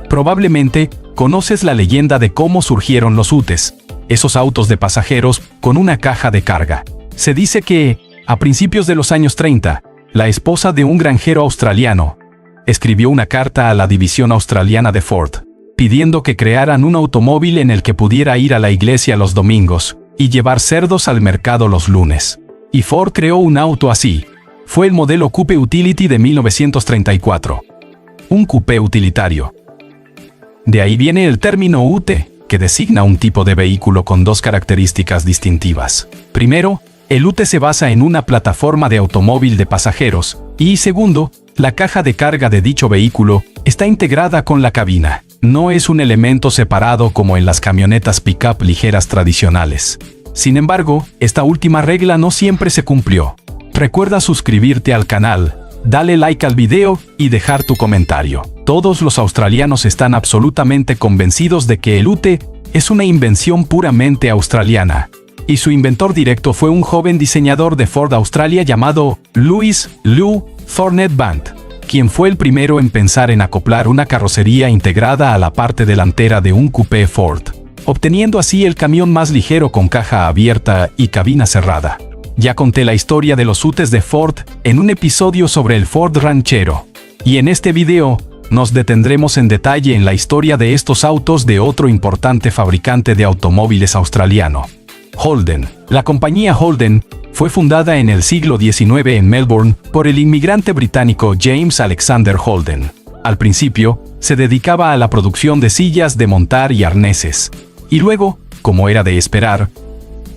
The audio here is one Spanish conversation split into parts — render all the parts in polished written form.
Probablemente conoces la leyenda de cómo surgieron los UTEs, esos autos de pasajeros con una caja de carga. Se dice que, a principios de los años 30, la esposa de un granjero australiano escribió una carta a la división australiana de Ford, pidiendo que crearan un automóvil en el que pudiera ir a la iglesia los domingos y llevar cerdos al mercado los lunes. Y Ford creó un auto así. Fue el modelo Coupe Utility de 1934. Un coupé utilitario. De ahí viene el término UTE, que designa un tipo de vehículo con dos características distintivas. Primero, el UTE se basa en una plataforma de automóvil de pasajeros, y segundo, la caja de carga de dicho vehículo está integrada con la cabina. No es un elemento separado como en las camionetas pick-up ligeras tradicionales. Sin embargo, esta última regla no siempre se cumplió. Recuerda suscribirte al canal, dale like al video y dejar tu comentario. Todos los australianos están absolutamente convencidos de que el UTE es una invención puramente australiana. Y su inventor directo fue un joven diseñador de Ford Australia llamado Louis Lou Thornett Band, quien fue el primero en pensar en acoplar una carrocería integrada a la parte delantera de un coupé Ford, obteniendo así el camión más ligero con caja abierta y cabina cerrada. Ya conté la historia de los UTEs de Ford en un episodio sobre el Ford Ranchero, y en este video nos detendremos en detalle en la historia de estos autos de otro importante fabricante de automóviles australiano, Holden. La compañía Holden fue fundada en el siglo XIX en Melbourne por el inmigrante británico James Alexander Holden. Al principio, se dedicaba a la producción de sillas de montar y arneses, y luego, como era de esperar,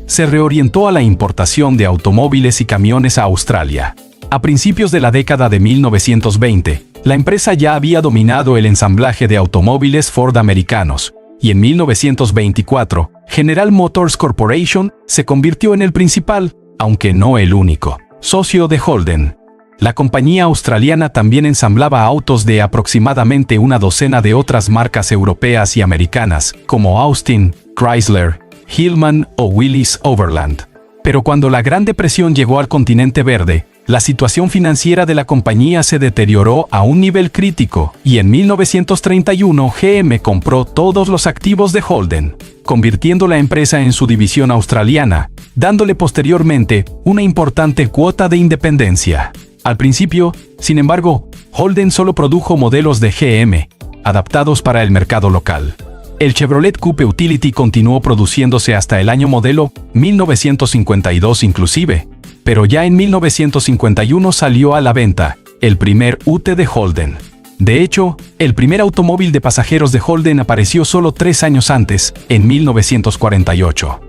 se reorientó a la importación de automóviles y camiones a Australia. A principios de la década de 1920, la empresa ya había dominado el ensamblaje de automóviles Ford americanos, y en 1924, General Motors Corporation se convirtió en el principal, aunque no el único, socio de Holden. La compañía australiana también ensamblaba autos de aproximadamente una docena de otras marcas europeas y americanas, como Austin, Chrysler, Hillman o Willys Overland. Pero cuando la Gran Depresión llegó al continente verde, la situación financiera de la compañía se deterioró a un nivel crítico y en 1931 GM compró todos los activos de Holden, convirtiendo la empresa en su división australiana, dándole posteriormente una importante cuota de independencia. Al principio, sin embargo, Holden solo produjo modelos de GM, adaptados para el mercado local. El Chevrolet Coupe Utility continuó produciéndose hasta el año modelo 1952 inclusive, pero ya en 1951 salió a la venta el primer UTE de Holden. De hecho, el primer automóvil de pasajeros de Holden apareció solo 3 años antes, en 1948.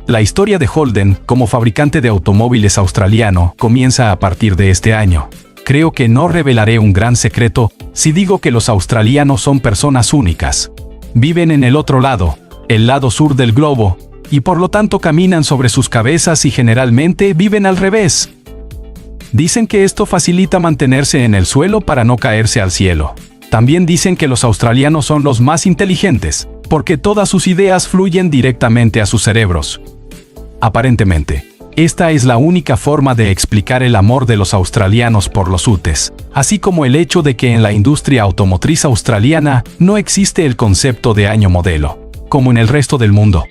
La historia de Holden como fabricante de automóviles australiano comienza a partir de este año. Creo que no revelaré un gran secreto si digo que los australianos son personas únicas. Viven en el otro lado, el lado sur del globo, y por lo tanto caminan sobre sus cabezas y generalmente viven al revés. Dicen que esto facilita mantenerse en el suelo para no caerse al cielo. También dicen que los australianos son los más inteligentes, porque todas sus ideas fluyen directamente a sus cerebros. Aparentemente, esta es la única forma de explicar el amor de los australianos por los UTEs, así como el hecho de que en la industria automotriz australiana no existe el concepto de año modelo, como en el resto del mundo.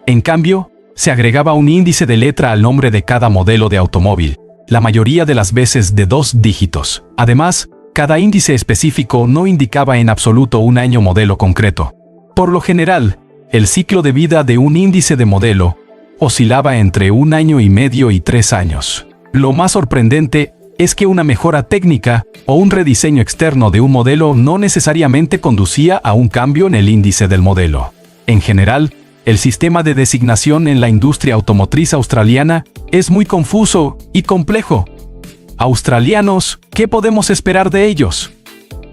En cambio, se agregaba un índice de letra al nombre de cada modelo de automóvil, la mayoría de las veces de 2 dígitos. Además, cada índice específico no indicaba en absoluto un año modelo concreto. Por lo general, el ciclo de vida de un índice de modelo oscilaba entre 1 año y medio y 3 años. Lo más sorprendente es que una mejora técnica o un rediseño externo de un modelo no necesariamente conducía a un cambio en el índice del modelo. En general, el sistema de designación en la industria automotriz australiana es muy confuso y complejo. Australianos, ¿qué podemos esperar de ellos?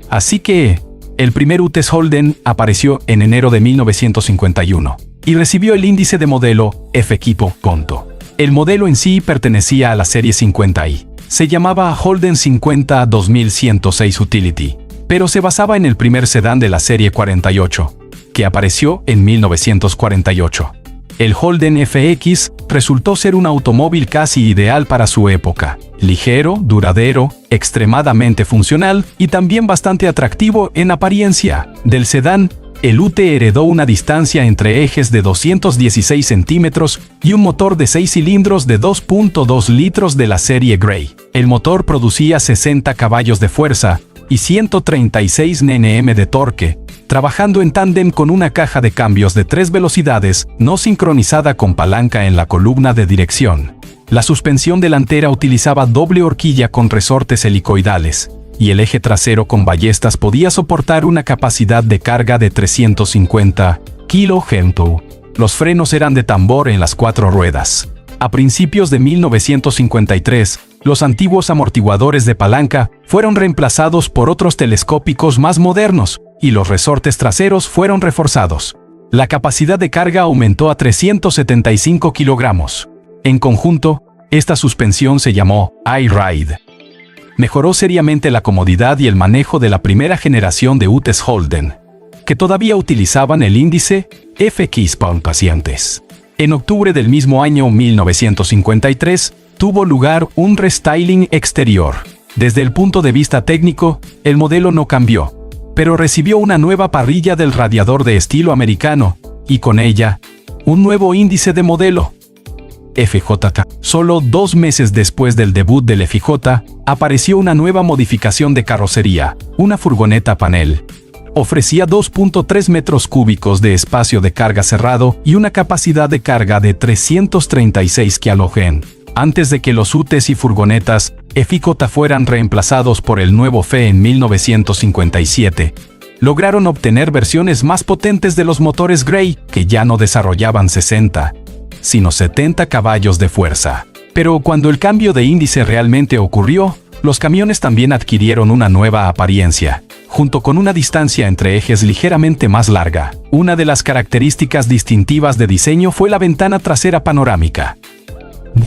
Así que, el primer UTEs Holden apareció en enero de 1951 y recibió el índice de modelo F-Equipo Conto. El modelo en sí pertenecía a la serie 50i. Se llamaba Holden 50 2106 Utility, pero se basaba en el primer sedán de la serie 48, que apareció en 1948. El Holden FX resultó ser un automóvil casi ideal para su época. Ligero, duradero, extremadamente funcional y también bastante atractivo en apariencia. Del sedán, el UT heredó una distancia entre ejes de 216 centímetros y un motor de 6 cilindros de 2.2 litros de la serie Grey. El motor producía 60 caballos de fuerza y 136 Nm de torque, trabajando en tándem con una caja de cambios de 3 velocidades no sincronizada con palanca en la columna de dirección. La suspensión delantera utilizaba doble horquilla con resortes helicoidales, y el eje trasero con ballestas podía soportar una capacidad de carga de 350 kg. Los frenos eran de tambor en las 4 ruedas. A principios de 1953, los antiguos amortiguadores de palanca fueron reemplazados por otros telescópicos más modernos, y los resortes traseros fueron reforzados. La capacidad de carga aumentó a 375 kilogramos. En conjunto, esta suspensión se llamó iRide. Mejoró seriamente la comodidad y el manejo de la primera generación de UTs Holden, que todavía utilizaban el índice FX para pacientes. En octubre del mismo año 1953, tuvo lugar un restyling exterior. Desde el punto de vista técnico, el modelo no cambió, pero recibió una nueva parrilla del radiador de estilo americano, y con ella, un nuevo índice de modelo. FJ. Solo 2 meses después del debut del FJ, apareció una nueva modificación de carrocería, una furgoneta panel. Ofrecía 2.3 metros cúbicos de espacio de carga cerrado y una capacidad de carga de 336 kg. Antes de que los UTs y furgonetas FJ fueran reemplazados por el nuevo FE en 1957, lograron obtener versiones más potentes de los motores Grey, que ya no desarrollaban 60, sino 70 caballos de fuerza. Pero cuando el cambio de índice realmente ocurrió, los camiones también adquirieron una nueva apariencia, junto con una distancia entre ejes ligeramente más larga. Una de las características distintivas de diseño fue la ventana trasera panorámica.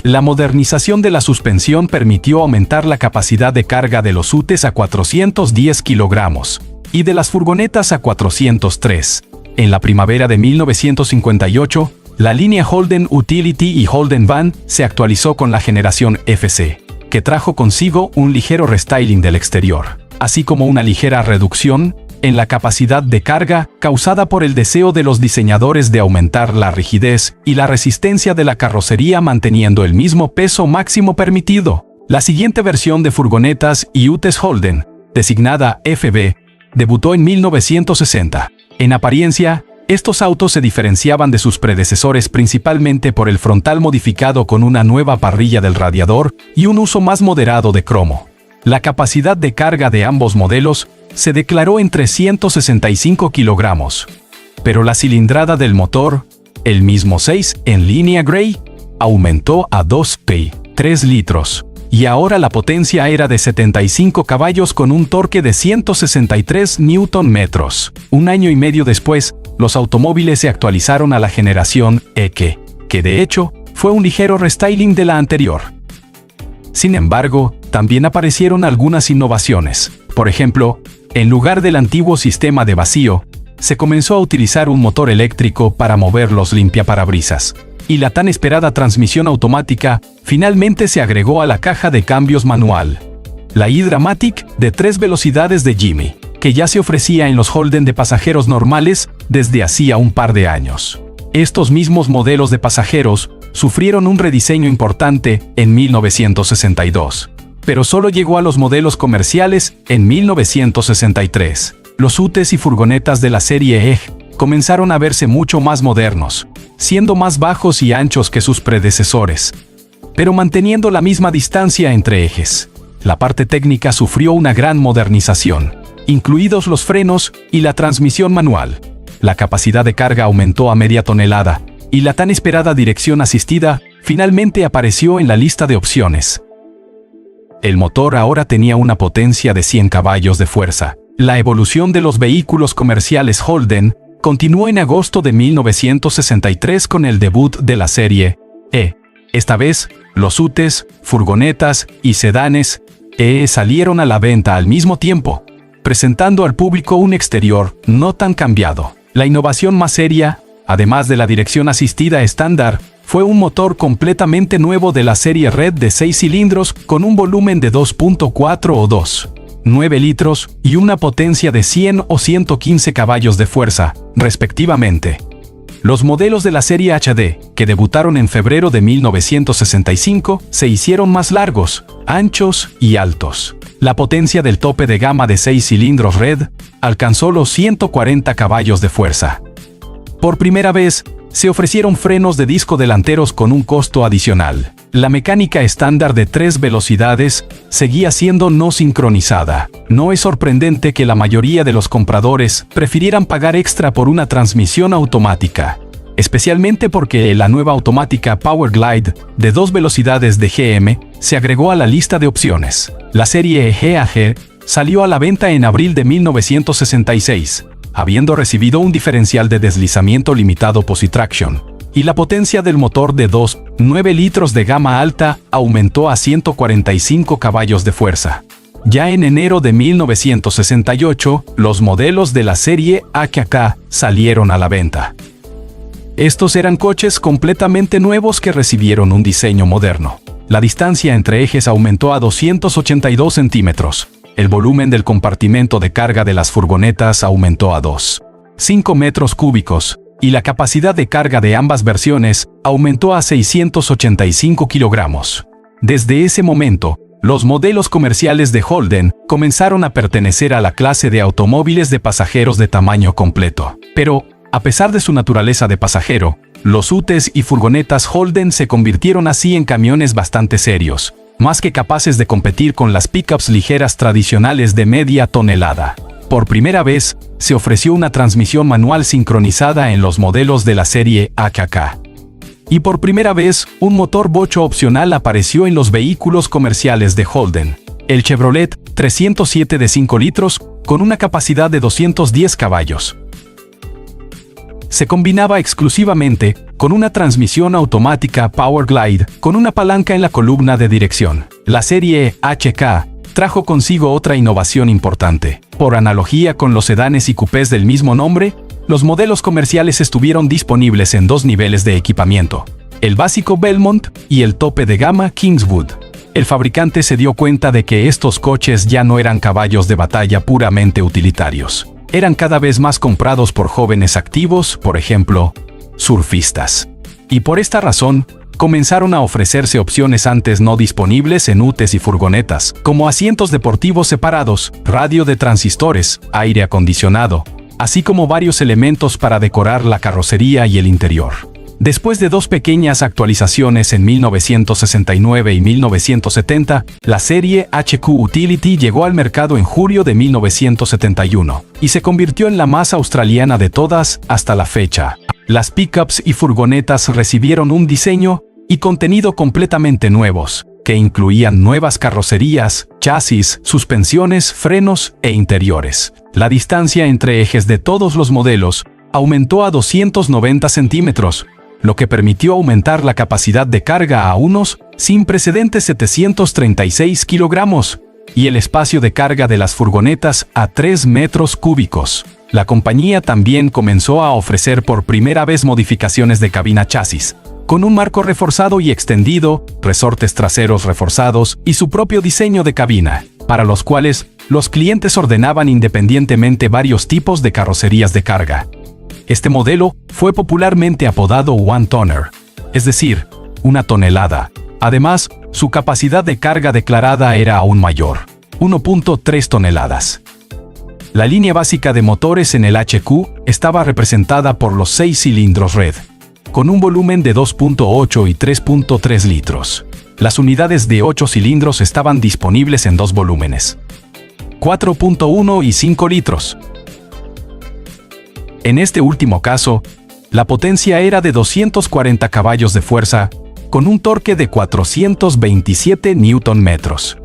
La modernización de la suspensión permitió aumentar la capacidad de carga de los UTs a 410 kilogramos y de las furgonetas a 403. En la primavera de 1958, la línea Holden Utility y Holden Van se actualizó con la generación FC, que trajo consigo un ligero restyling del exterior, así como una ligera reducción en la capacidad de carga causada por el deseo de los diseñadores de aumentar la rigidez y la resistencia de la carrocería manteniendo el mismo peso máximo permitido. La siguiente versión de furgonetas y UTs Holden, designada FB, debutó en 1960. En apariencia, estos autos se diferenciaban de sus predecesores principalmente por el frontal modificado con una nueva parrilla del radiador y un uso más moderado de cromo. La capacidad de carga de ambos modelos se declaró en 365 kilogramos, pero la cilindrada del motor, el mismo 6 en línea Grey, aumentó a 2.3 litros, y ahora la potencia era de 75 caballos con un torque de 163 Nm. Un año y medio después, los automóviles se actualizaron a la generación EQ, que de hecho fue un ligero restyling de la anterior. Sin embargo, también aparecieron algunas innovaciones. Por ejemplo, en lugar del antiguo sistema de vacío, se comenzó a utilizar un motor eléctrico para mover los limpiaparabrisas, y la tan esperada transmisión automática finalmente se agregó a la caja de cambios manual. La e-Dramatic de 3 velocidades de Jimmy, que ya se ofrecía en los Holden de pasajeros normales desde hacía un par de años. Estos mismos modelos de pasajeros sufrieron un rediseño importante en 1962, pero solo llegó a los modelos comerciales en 1963. Los UTs y furgonetas de la serie EG comenzaron a verse mucho más modernos, siendo más bajos y anchos que sus predecesores, pero manteniendo la misma distancia entre ejes. La parte técnica sufrió una gran modernización, incluidos los frenos y la transmisión manual. La capacidad de carga aumentó a media tonelada, y la tan esperada dirección asistida finalmente apareció en la lista de opciones. El motor ahora tenía una potencia de 100 caballos de fuerza. La evolución de los vehículos comerciales Holden continuó en agosto de 1963 con el debut de la serie E. Esta vez, los UTs, furgonetas y sedanes E salieron a la venta al mismo tiempo, presentando al público un exterior no tan cambiado. La innovación más seria Además de la dirección asistida estándar, fue un motor completamente nuevo de la serie Red de 6 cilindros con un volumen de 2.4 o 2.9 litros y una potencia de 100 o 115 caballos de fuerza, respectivamente. Los modelos de la serie HD, que debutaron en febrero de 1965, se hicieron más largos, anchos y altos. La potencia del tope de gama de 6 cilindros Red alcanzó los 140 caballos de fuerza. Por primera vez, se ofrecieron frenos de disco delanteros con un costo adicional. La mecánica estándar de 3 velocidades seguía siendo no sincronizada. No es sorprendente que la mayoría de los compradores prefirieran pagar extra por una transmisión automática, especialmente porque la nueva automática Power Glide de 2 velocidades de GM se agregó a la lista de opciones. La serie GAG salió a la venta en abril de 1966. Habiendo recibido un diferencial de deslizamiento limitado Positraction, y la potencia del motor de 2.9 litros de gama alta aumentó a 145 caballos de fuerza. Ya en enero de 1968, los modelos de la serie AKK salieron a la venta. Estos eran coches completamente nuevos que recibieron un diseño moderno. La distancia entre ejes aumentó a 282 centímetros. El volumen del compartimento de carga de las furgonetas aumentó a 2.5 metros cúbicos, y la capacidad de carga de ambas versiones aumentó a 685 kilogramos. Desde ese momento, los modelos comerciales de Holden comenzaron a pertenecer a la clase de automóviles de pasajeros de tamaño completo. Pero, a pesar de su naturaleza de pasajero, los UTEs y furgonetas Holden se convirtieron así en camiones bastante serios, más que capaces de competir con las pickups ligeras tradicionales de media tonelada. Por primera vez, se ofreció una transmisión manual sincronizada en los modelos de la serie AKK. Y por primera vez, un motor bocho opcional apareció en los vehículos comerciales de Holden. El Chevrolet 307 de 5 litros, con una capacidad de 210 caballos. Se combinaba exclusivamente con una transmisión automática Power Glide con una palanca en la columna de dirección. La serie HK trajo consigo otra innovación importante. Por analogía con los sedanes y coupés del mismo nombre, los modelos comerciales estuvieron disponibles en 2 niveles de equipamiento: el básico Belmont y el tope de gama Kingswood. El fabricante se dio cuenta de que estos coches ya no eran caballos de batalla puramente utilitarios. Eran cada vez más comprados por jóvenes activos, por ejemplo, surfistas. Y por esta razón, comenzaron a ofrecerse opciones antes no disponibles en UTEs y furgonetas, como asientos deportivos separados, radio de transistores, aire acondicionado, así como varios elementos para decorar la carrocería y el interior. Después de 2 pequeñas actualizaciones en 1969 y 1970, la serie HQ Utility llegó al mercado en julio de 1971 y se convirtió en la más australiana de todas hasta la fecha. Las pickups y furgonetas recibieron un diseño y contenido completamente nuevos, que incluían nuevas carrocerías, chasis, suspensiones, frenos e interiores. La distancia entre ejes de todos los modelos aumentó a 290 centímetros, lo que permitió aumentar la capacidad de carga a unos sin precedentes 736 kilogramos y el espacio de carga de las furgonetas a 3 metros cúbicos. La compañía también comenzó a ofrecer por primera vez modificaciones de cabina chasis, con un marco reforzado y extendido, resortes traseros reforzados y su propio diseño de cabina, para los cuales los clientes ordenaban independientemente varios tipos de carrocerías de carga. Este modelo fue popularmente apodado One Tonner, es decir, 1 tonelada. Además, su capacidad de carga declarada era aún mayor, 1.3 toneladas. La línea básica de motores en el HQ estaba representada por los 6 cilindros Red, con un volumen de 2.8 y 3.3 litros. Las unidades de 8 cilindros estaban disponibles en 2 volúmenes, 4.1 y 5 litros. En este último caso, la potencia era de 240 caballos de fuerza, con un torque de 427 Nm.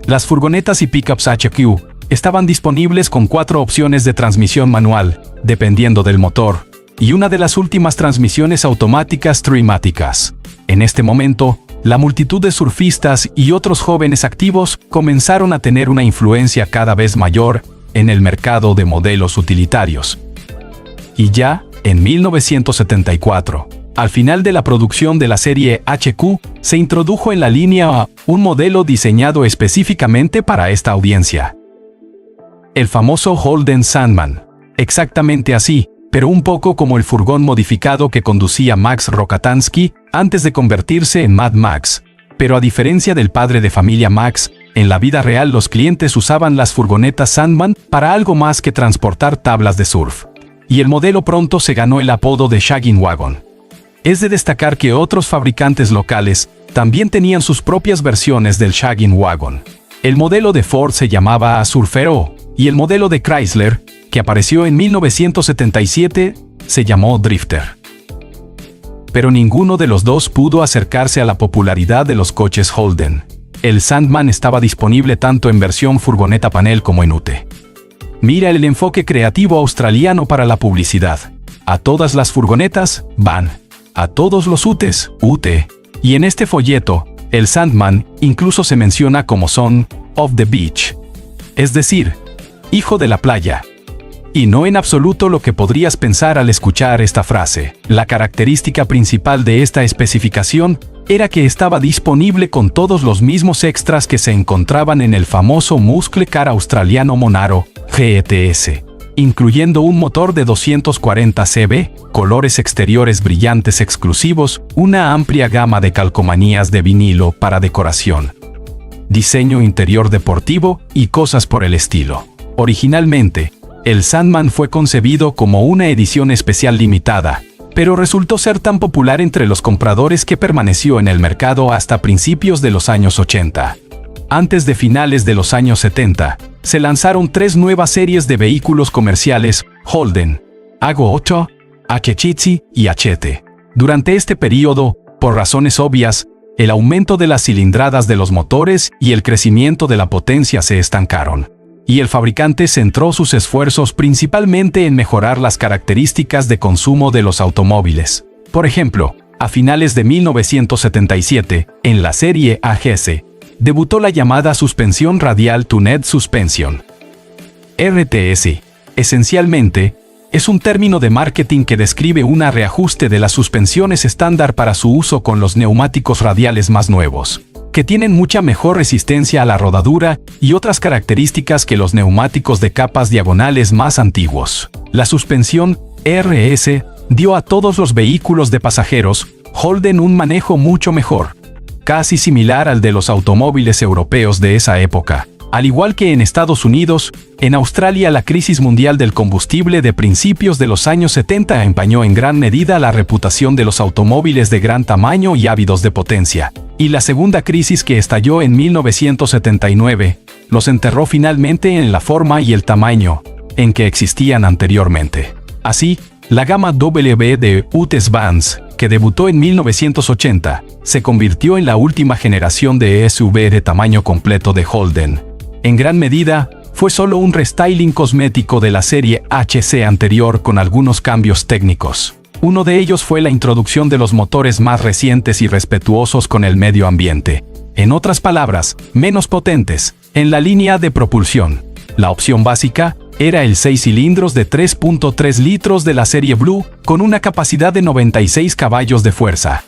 Las furgonetas y pickups HQ estaban disponibles con 4 opciones de transmisión manual, dependiendo del motor, y una de las últimas transmisiones automáticas trimáticas. En este momento, la multitud de surfistas y otros jóvenes activos comenzaron a tener una influencia cada vez mayor en el mercado de modelos utilitarios. Y ya, En 1974, al final de la producción de la serie HQ, se introdujo en la línea A un modelo diseñado específicamente para esta audiencia. El famoso Holden Sandman. Exactamente así, pero un poco como el furgón modificado que conducía Max Rokatansky antes de convertirse en Mad Max. Pero a diferencia del padre de familia Max, en la vida real los clientes usaban las furgonetas Sandman para algo más que transportar tablas de surf. Y el modelo pronto se ganó el apodo de Shaggin' Wagon. Es de destacar que otros fabricantes locales también tenían sus propias versiones del Shaggin' Wagon. El modelo de Ford se llamaba Surfero, y el modelo de Chrysler, que apareció en 1977, se llamó Drifter. Pero ninguno de los dos pudo acercarse a la popularidad de los coches Holden. El Sandman estaba disponible tanto en versión furgoneta panel como en UTE. Mira el enfoque creativo australiano para la publicidad. A todas las furgonetas, van. A todos los UTEs, UTE. Y en este folleto, el Sandman incluso se menciona como son of the beach. Es decir, hijo de la playa. Y no en absoluto lo que podrías pensar al escuchar esta frase. La característica principal de esta especificación era que estaba disponible con todos los mismos extras que se encontraban en el famoso muscle car australiano Monaro GTS, incluyendo un motor de 240 cb, colores exteriores brillantes exclusivos, una amplia gama de calcomanías de vinilo para decoración, diseño interior deportivo y cosas por el estilo. Originalmente, el Sandman fue concebido como una edición especial limitada, pero resultó ser tan popular entre los compradores que permaneció en el mercado hasta principios de los años 80. Antes de finales de los años 70, se lanzaron 3 nuevas series de vehículos comerciales, Holden, Ago 8, HCC y HT. Durante este periodo, por razones obvias, el aumento de las cilindradas de los motores y el crecimiento de la potencia se estancaron, y el fabricante centró sus esfuerzos principalmente en mejorar las características de consumo de los automóviles. Por ejemplo, a finales de 1977, en la serie AGS, debutó la llamada suspensión radial Tuned Suspension. RTS, esencialmente, es un término de marketing que describe un reajuste de las suspensiones estándar para su uso con los neumáticos radiales más nuevos, que tienen mucha mejor resistencia a la rodadura y otras características que los neumáticos de capas diagonales más antiguos. La suspensión RS dio a todos los vehículos de pasajeros Holden un manejo mucho mejor, casi similar al de los automóviles europeos de esa época. Al igual que en Estados Unidos, en Australia la crisis mundial del combustible de principios de los años 70 empañó en gran medida la reputación de los automóviles de gran tamaño y ávidos de potencia, y la segunda crisis que estalló en 1979 los enterró finalmente en la forma y el tamaño en que existían anteriormente. Así, la gama W de UTEs Vans, que debutó en 1980, se convirtió en la última generación de SUV de tamaño completo de Holden. En gran medida, fue solo un restyling cosmético de la serie HC anterior con algunos cambios técnicos. Uno de ellos fue la introducción de los motores más recientes y respetuosos con el medio ambiente. En otras palabras, menos potentes, en la línea de propulsión. La opción básica era el 6 cilindros de 3.3 litros de la serie Blue, con una capacidad de 96 caballos de fuerza.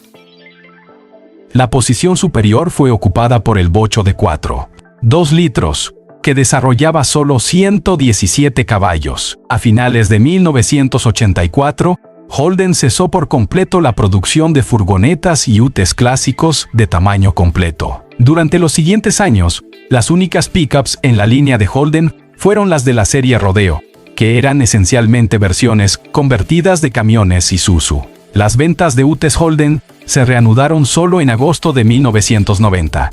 La posición superior fue ocupada por el bocho de 4.2 litros, que desarrollaba solo 117 caballos. A finales de 1984, Holden cesó por completo la producción de furgonetas y UTEs clásicos de tamaño completo. Durante los siguientes años, las únicas pickups en la línea de Holden fueron las de la serie Rodeo, que eran esencialmente versiones convertidas de camiones Isuzu. Las ventas de UTEs Holden se reanudaron solo en agosto de 1990.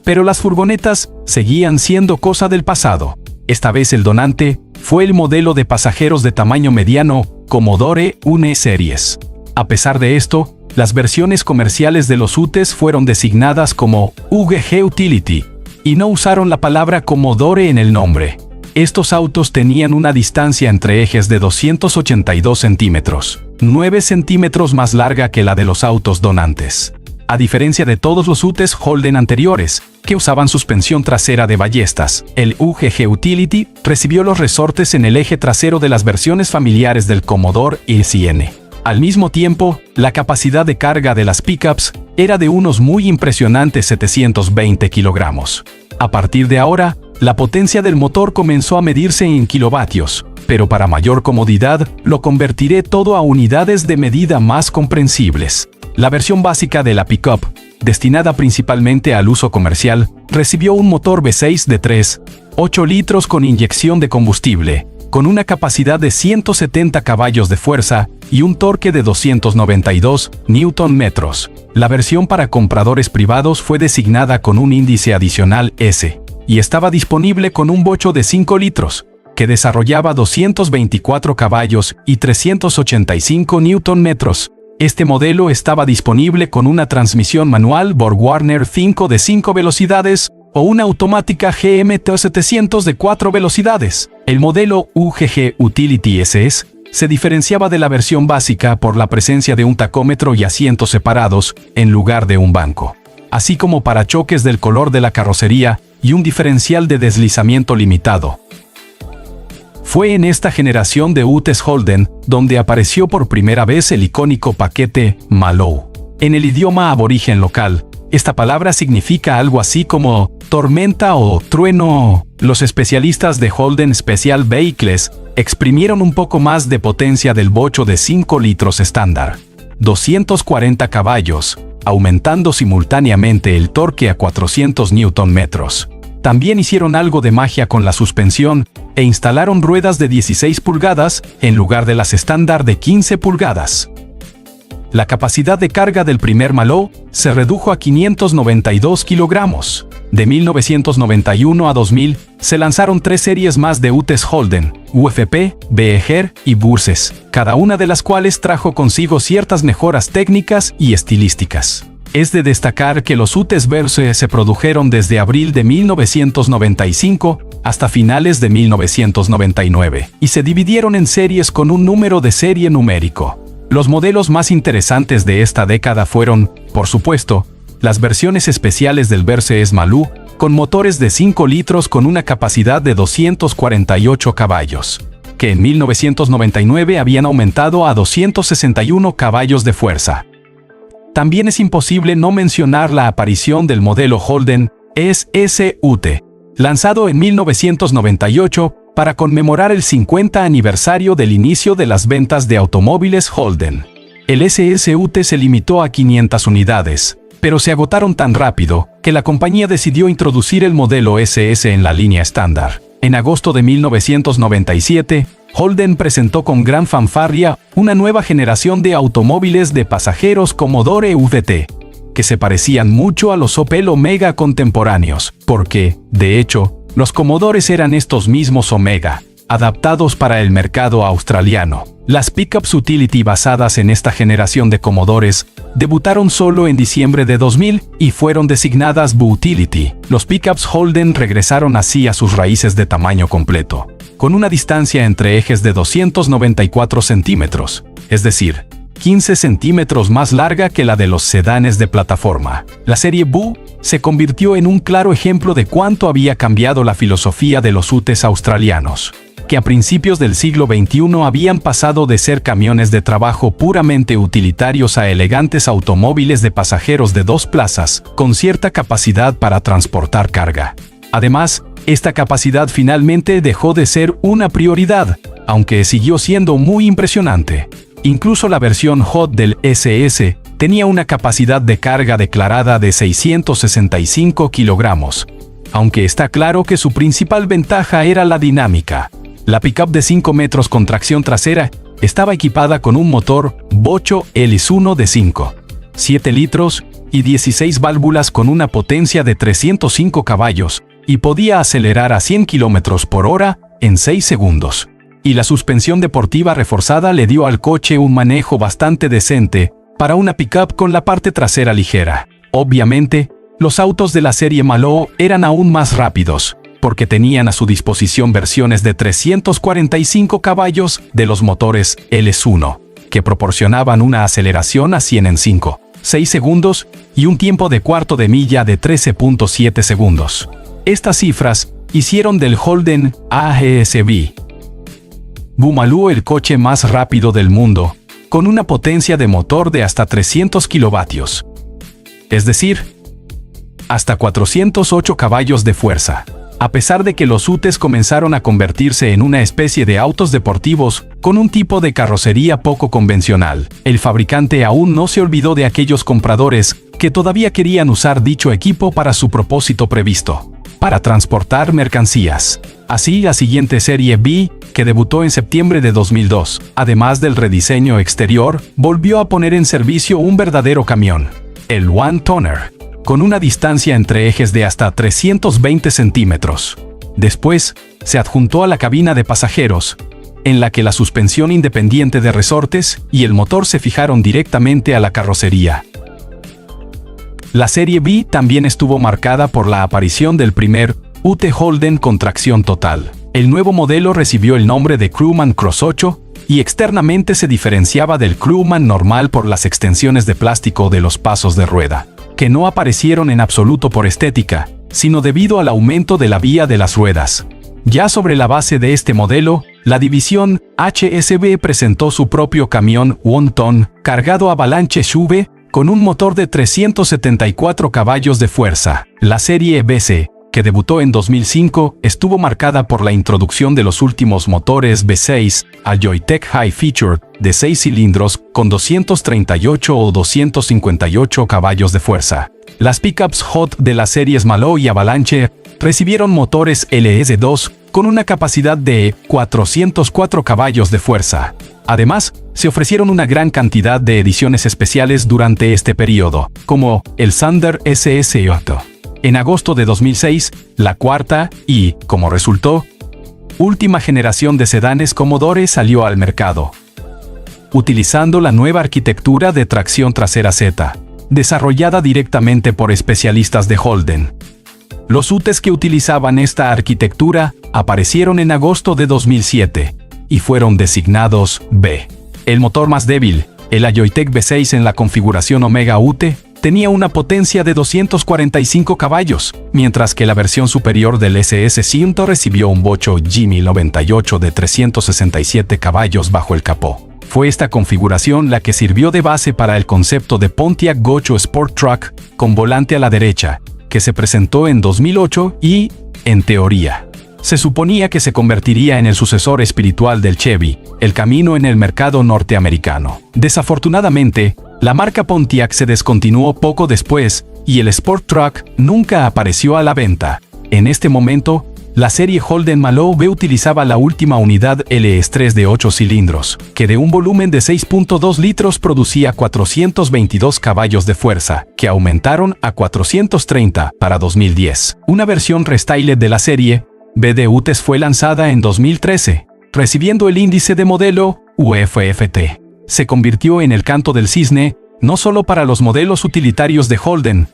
Pero las furgonetas seguían siendo cosa del pasado. Esta vez el donante fue el modelo de pasajeros de tamaño mediano Commodore 1 Series. A pesar de esto, las versiones comerciales de los UTEs fueron designadas como UGG Utility y no usaron la palabra Commodore en el nombre. Estos autos tenían una distancia entre ejes de 282 centímetros, 9 centímetros más larga que la de los autos donantes. A diferencia de todos los UTEs Holden anteriores, que usaban suspensión trasera de ballestas. El UGG Utility recibió los resortes en el eje trasero de las versiones familiares del Commodore ECN. Al mismo tiempo, la capacidad de carga de las pickups era de unos muy impresionantes 720 kilogramos. A partir de ahora, la potencia del motor comenzó a medirse en kilovatios, pero para mayor comodidad, lo convertiré todo a unidades de medida más comprensibles. La versión básica de la pickup, destinada principalmente al uso comercial, recibió un motor V6 de 3,8 litros con inyección de combustible, con una capacidad de 170 caballos de fuerza y un torque de 292 Nm. La versión para compradores privados fue designada con un índice adicional S, y estaba disponible con un bocho de 5 litros, que desarrollaba 224 caballos y 385 Nm. Este modelo estaba disponible con una transmisión manual BorgWarner 5 de 5 velocidades o una automática GMT700 de 4 velocidades. El modelo UGG Utility SS se diferenciaba de la versión básica por la presencia de un tacómetro y asientos separados en lugar de un banco, así como parachoques del color de la carrocería y un diferencial de deslizamiento limitado. Fue en esta generación de UTEs Holden donde apareció por primera vez el icónico paquete Mallow. En el idioma aborigen local, esta palabra significa algo así como tormenta o trueno. Los especialistas de Holden Special Vehicles exprimieron un poco más de potencia del bocho de 5 litros estándar, 240 caballos, aumentando simultáneamente el torque a 400 Nm. También hicieron algo de magia con la suspensión e instalaron ruedas de 16 pulgadas en lugar de las estándar de 15 pulgadas. La capacidad de carga del primer Mallow se redujo a 592 kilogramos. De 1991 a 2000 se lanzaron 3 series más de UTEs Holden, UFP, Beeger y Burses, cada una de las cuales trajo consigo ciertas mejoras técnicas y estilísticas. Es de destacar que los UTEs Verse se produjeron desde abril de 1995 hasta finales de 1999 y se dividieron en series con un número de serie numérico. Los modelos más interesantes de esta década fueron, por supuesto, las versiones especiales del Verse Mallow, con motores de 5 litros con una capacidad de 248 caballos, que en 1999 habían aumentado a 261 caballos de fuerza. También es imposible no mencionar la aparición del modelo Holden SSUT, lanzado en 1998 para conmemorar el 50 aniversario del inicio de las ventas de automóviles Holden. El SSUT se limitó a 500 unidades, pero se agotaron tan rápido que la compañía decidió introducir el modelo SS en la línea estándar. En agosto de 1997, Holden presentó con gran fanfarria una nueva generación de automóviles de pasajeros Commodore VT, que se parecían mucho a los Opel Omega contemporáneos, porque, de hecho, los Commodores eran estos mismos Omega, adaptados para el mercado australiano. Las pickups Utility basadas en esta generación de Commodores debutaron solo en diciembre de 2000 y fueron designadas Bu-Utility. Los pickups Holden regresaron así a sus raíces de tamaño completo, con una distancia entre ejes de 294 centímetros, es decir, 15 centímetros más larga que la de los sedanes de plataforma. La serie Bu se convirtió en un claro ejemplo de cuánto había cambiado la filosofía de los UTEs australianos, que a principios del siglo XXI habían pasado de ser camiones de trabajo puramente utilitarios a elegantes automóviles de pasajeros de 2 plazas, con cierta capacidad para transportar carga. Además, esta capacidad finalmente dejó de ser una prioridad, aunque siguió siendo muy impresionante. Incluso la versión Hot del SS tenía una capacidad de carga declarada de 665 kilogramos, aunque está claro que su principal ventaja era la dinámica. La pickup de 5 metros con tracción trasera estaba equipada con un motor Bocho LS1 de 5,7 litros y 16 válvulas con una potencia de 305 caballos y podía acelerar a 100 km por hora en 6 segundos. Y la suspensión deportiva reforzada le dio al coche un manejo bastante decente para una pickup con la parte trasera ligera. Obviamente, los autos de la serie Mallow eran aún más rápidos, porque tenían a su disposición versiones de 345 caballos de los motores LS1, que proporcionaban una aceleración a 100 en 5 6 segundos y un tiempo de cuarto de milla de 13.7 segundos. Estas cifras hicieron del Holden AGSB Boomaloo el coche más rápido del mundo, con una potencia de motor de hasta 300 kilovatios. Es decir, hasta 408 caballos de fuerza. A pesar de que los UTEs comenzaron a convertirse en una especie de autos deportivos con un tipo de carrocería poco convencional, el fabricante aún no se olvidó de aquellos compradores que todavía querían usar dicho equipo para su propósito previsto, para transportar mercancías. Así, la siguiente serie B, que debutó en septiembre de 2002, además del rediseño exterior, volvió a poner en servicio un verdadero camión, el One Tonner, con una distancia entre ejes de hasta 320 centímetros. Después, se adjuntó a la cabina de pasajeros, en la que la suspensión independiente de resortes y el motor se fijaron directamente a la carrocería. La serie B también estuvo marcada por la aparición del primer UT Holden con tracción total. El nuevo modelo recibió el nombre de Crewman Cross 8 y externamente se diferenciaba del Crewman normal por las extensiones de plástico de los pasos de rueda, que no aparecieron en absoluto por estética, sino debido al aumento de la vía de las ruedas. Ya sobre la base de este modelo, la división HSB presentó su propio camión One Ton cargado Avalanche SUV con un motor de 374 caballos de fuerza. La serie BC, que debutó en 2005, estuvo marcada por la introducción de los últimos motores V6 Alloytec High Feature de 6 cilindros con 238 o 258 caballos de fuerza. Las pickups Hot de las series Maloo y Avalanche recibieron motores LS2 con una capacidad de 404 caballos de fuerza. Además, se ofrecieron una gran cantidad de ediciones especiales durante este periodo, como el Thunder SS8. En agosto de 2006, la cuarta y, como resultó, última generación de sedanes Commodore salió al mercado, utilizando la nueva arquitectura de tracción trasera Z, desarrollada directamente por especialistas de Holden. Los UTEs que utilizaban esta arquitectura aparecieron en agosto de 2007 y fueron designados B. El motor más débil, el Alloytec V6 en la configuración Omega UT, tenía una potencia de 245 caballos, mientras que la versión superior del SS100 recibió un bocho G1098 de 367 caballos bajo el capó. Fue esta configuración la que sirvió de base para el concepto de Pontiac Gocho Sport Truck con volante a la derecha, que se presentó en 2008 y, en teoría, se suponía que se convertiría en el sucesor espiritual del Chevy, el Camino en el mercado norteamericano. Desafortunadamente, la marca Pontiac se descontinuó poco después y el Sport Truck nunca apareció a la venta. En este momento, la serie Holden Maloo B utilizaba la última unidad LS3 de 8 cilindros, que de un volumen de 6.2 litros producía 422 caballos de fuerza, que aumentaron a 430 para 2010. Una versión restyled de la serie B de UTEs fue lanzada en 2013, recibiendo el índice de modelo UFFT. Se convirtió en el canto del cisne, no solo para los modelos utilitarios de Holden,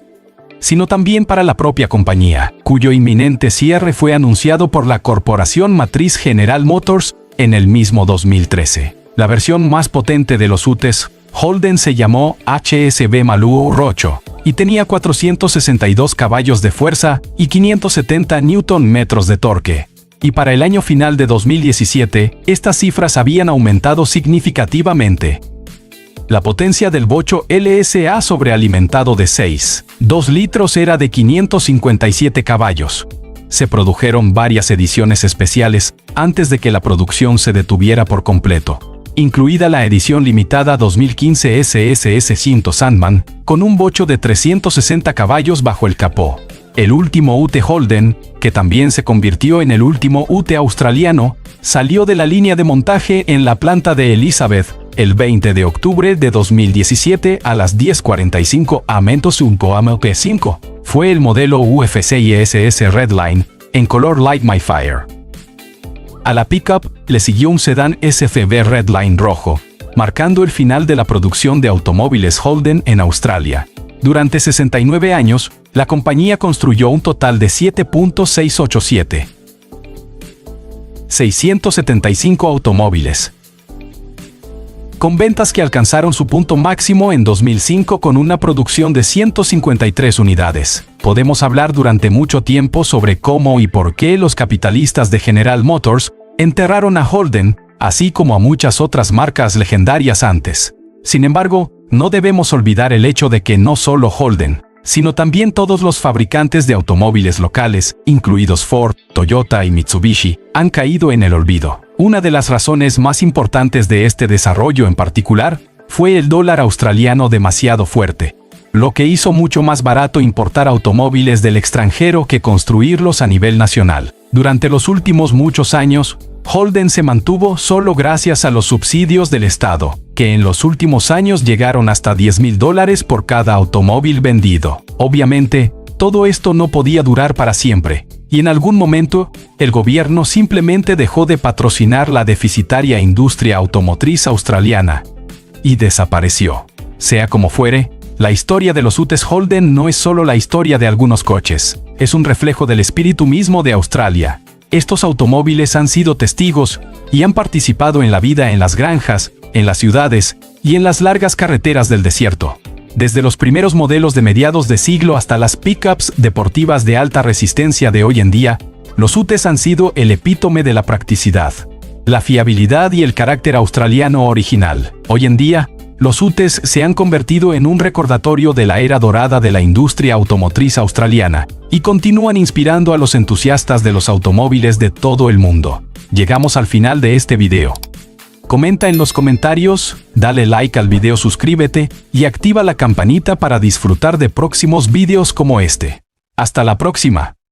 sino también para la propia compañía, cuyo inminente cierre fue anunciado por la corporación matriz General Motors en el mismo 2013. La versión más potente de los UTEs, Holden, se llamó HSB Maloo R8 y tenía 462 caballos de fuerza y 570 Nm de torque. Y para el año final de 2017, estas cifras habían aumentado significativamente. La potencia del bocho LSA sobrealimentado de 6.2 litros era de 557 caballos. Se produjeron varias ediciones especiales antes de que la producción se detuviera por completo, incluida la edición limitada 2015 SSS100 Sandman, con un bocho de 360 caballos bajo el capó. El último UT Holden, que también se convirtió en el último UT australiano, salió de la línea de montaje en la planta de Elizabeth el 20 de octubre de 2017 a las 10:45 am/5. Fue el modelo UFC ISS Redline, en color Light My Fire. A la pickup le siguió un sedán SFB Redline rojo, marcando el final de la producción de automóviles Holden en Australia. Durante 69 años, la compañía construyó un total de 675 automóviles, con ventas que alcanzaron su punto máximo en 2005 con una producción de 153 unidades. Podemos hablar durante mucho tiempo sobre cómo y por qué los capitalistas de General Motors enterraron a Holden, así como a muchas otras marcas legendarias antes. Sin embargo, no debemos olvidar el hecho de que no solo Holden, sino también todos los fabricantes de automóviles locales, incluidos Ford, Toyota y Mitsubishi, han caído en el olvido. Una de las razones más importantes de este desarrollo en particular fue el dólar australiano demasiado fuerte, lo que hizo mucho más barato importar automóviles del extranjero que construirlos a nivel nacional. Durante los últimos muchos años, Holden se mantuvo solo gracias a los subsidios del Estado, que en los últimos años llegaron hasta $10,000 por cada automóvil vendido. Obviamente, todo esto no podía durar para siempre, y en algún momento, el gobierno simplemente dejó de patrocinar la deficitaria industria automotriz australiana y desapareció. Sea como fuere, la historia de los UTEs Holden no es solo la historia de algunos coches, es un reflejo del espíritu mismo de Australia. Estos automóviles han sido testigos y han participado en la vida en las granjas, en las ciudades y en las largas carreteras del desierto. Desde los primeros modelos de mediados de siglo hasta las pickups deportivas de alta resistencia de hoy en día, los UTEs han sido el epítome de la practicidad, la fiabilidad y el carácter australiano original. Hoy en día, los UTEs se han convertido en un recordatorio de la era dorada de la industria automotriz australiana y continúan inspirando a los entusiastas de los automóviles de todo el mundo. Llegamos al final de este video. Comenta en los comentarios, dale like al video, suscríbete y activa la campanita para disfrutar de próximos videos como este. Hasta la próxima.